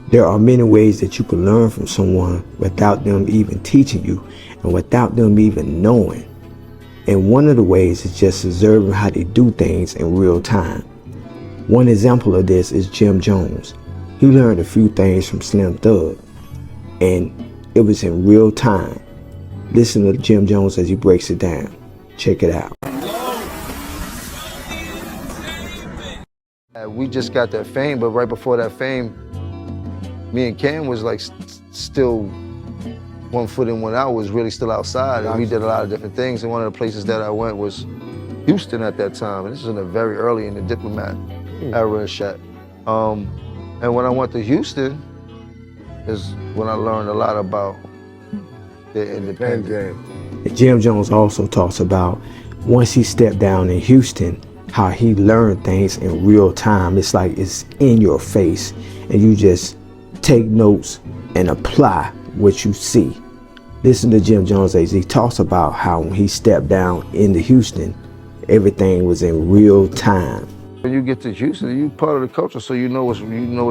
There are many ways that you can learn from someone without them even teaching you and without them even knowing. And one of the ways is just observing how they do things in real time. One example of this is Jim Jones. He learned a few things from Slim Thug, and it was in real time. Listen to Jim Jones as he breaks it down. Check it out. We just got that fame, but right before that fame, me and Cam was like still 1 foot in, 1 out, was really still outside, and we did a lot of different things. And one of the places that I went was Houston at that time, and this was very early in the Diplomat era and shit. And when I went to Houston is when I learned a lot about the independent game. Jim Jones also talks about once he stepped down in Houston, how he learned things in real time. It's like it's in your face, and you just take notes and apply what you see. Listen to Jim Jones as he talks about how when he stepped down into Houston, everything was in real time. When you get to Houston, you part of the culture, so you know what's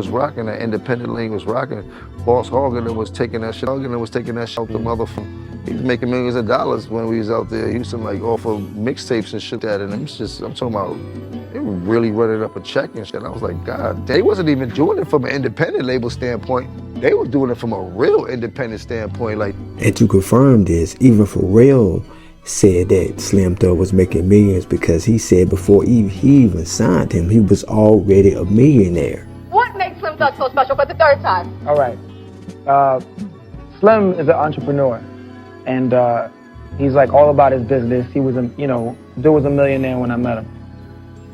rocking. That independent lane was rocking. Boss Hogan was taking that shit. Hogan was taking that shit out the motherfucker. He was making millions of dollars when we was out there. Houston, like off of mixtapes and shit that. And I'm talking about, they were really running up a check and shit. And I was like, God, they wasn't even doing it from an independent label standpoint. They were doing it from a real independent standpoint. Like, and to confirm this, even Pharrell said that Slim Thug was making millions because he said before he even signed him, he was already a millionaire. What makes Slim Thug so special for the third time? All right. Slim is an entrepreneur, and he's like all about his business. He was dude was a millionaire when I met him.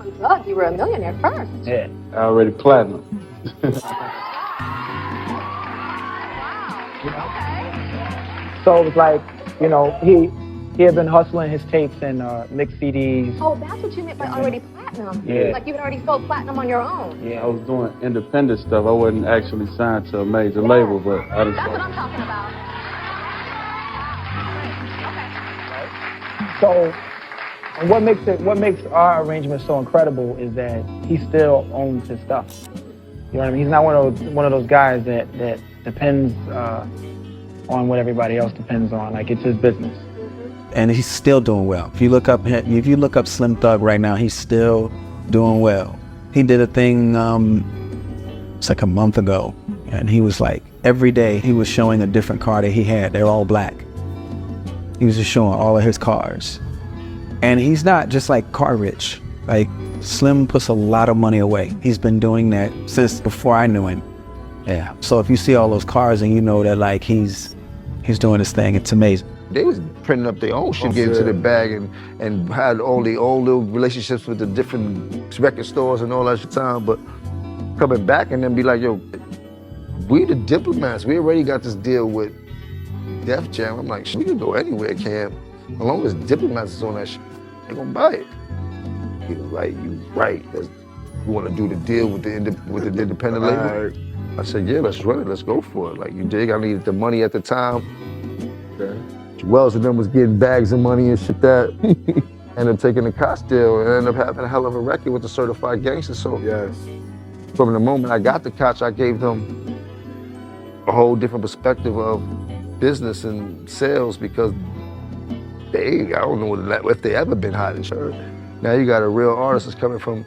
Slim Thug, you were a millionaire first. Yeah. Already platinum. So it was like, he had been hustling his tapes and mixed CDs. Oh, that's what you meant by already platinum. Yeah. Like you had already sold platinum on your own. Yeah. I was doing independent stuff. I wasn't actually signed to a major label, but I just... That's what I'm talking about. So, what makes our arrangement so incredible is that he still owns his stuff. You know what I mean? He's not one of those guys that depends on what everybody else depends on. Like, it's his business. And he's still doing well. If you look up Slim Thug right now, he's still doing well. He did a thing, it's like a month ago, and he was like, every day he was showing a different car that he had. They're all black. He was just showing all of his cars. And he's not just like car rich. Like, Slim puts a lot of money away. He's been doing that since before I knew him. Yeah. So if you see all those cars and you know that like he's doing his thing, it's amazing. They was printing up their own shit, getting to the bag, and had all the old little relationships with the different record stores and all that shit time. But coming back and then be like, yo, we the Diplomats. We already got this deal with Def Jam. I'm like, we can go anywhere, Cam. As long as Diplomats is on that shit, they gonna buy it. He was like, you right. You want to do the deal with the independent label? I said, yeah, let's run it. Let's go for it. Like, you dig? I needed the money at the time. Okay. Wells and them was getting bags of money and shit that. Ended up taking the Koch deal and ended up having a hell of a record with the Certified Gangster. So Yes. from the moment I got the Koch, I gave them a whole different perspective of business and sales because I don't know if they ever been hot in church. Now you got a real artist that's coming from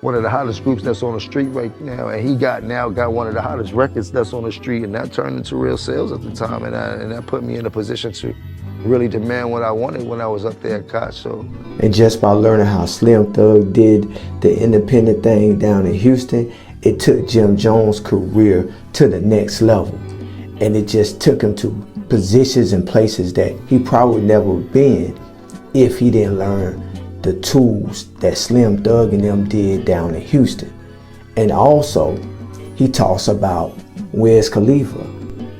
one of the hottest groups that's on the street right now, and he got one of the hottest records that's on the street, and that turned into real sales at the time, and that put me in a position to really demand what I wanted when I was up there at Koch. So. And just by learning how Slim Thug did the independent thing down in Houston, it took Jim Jones' career to the next level, and it just took him to positions and places that he probably never been if he didn't learn the tools that Slim Thug and them did down in Houston. And also, he talks about Wiz Khalifa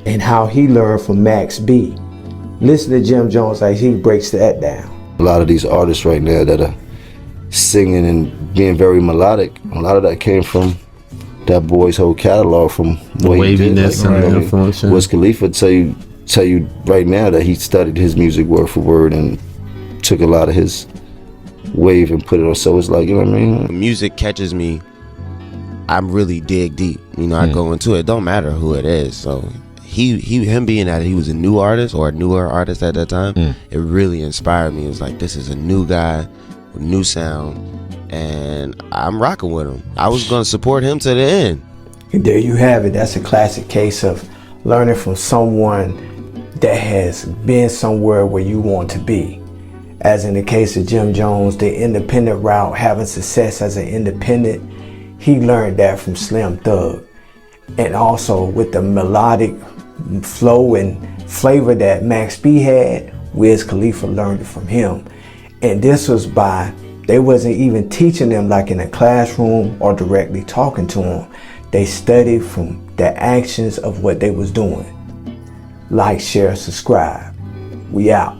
and how he learned from Max B. Listen to Jim Jones as he breaks that down. A lot of these artists right now that are singing and being very melodic, a lot of that came from that boy's whole catalog, from the waviness and the influence. Wiz Khalifa tell you right now that he studied his music word for word and took a lot of his wave and put it on. So it's like, you know what I mean? When music catches me, I'm really dig deep. You know, I go into it. Don't matter who it is. So him being that he was a new artist or a newer artist at that time, it really inspired me. It was like, this is a new guy with new sound, and I'm rocking with him. I was gonna support him to the end. And there you have it. That's a classic case of learning from someone that has been somewhere where you want to be. As in the case of Jim Jones, the independent route, having success as an independent, he learned that from Slim Thug. And also with the melodic flow and flavor that Max B had, Wiz Khalifa learned it from him. And this was by, they wasn't even teaching them like in a classroom or directly talking to them. They studied from the actions of what they was doing. Like, share, subscribe. We out.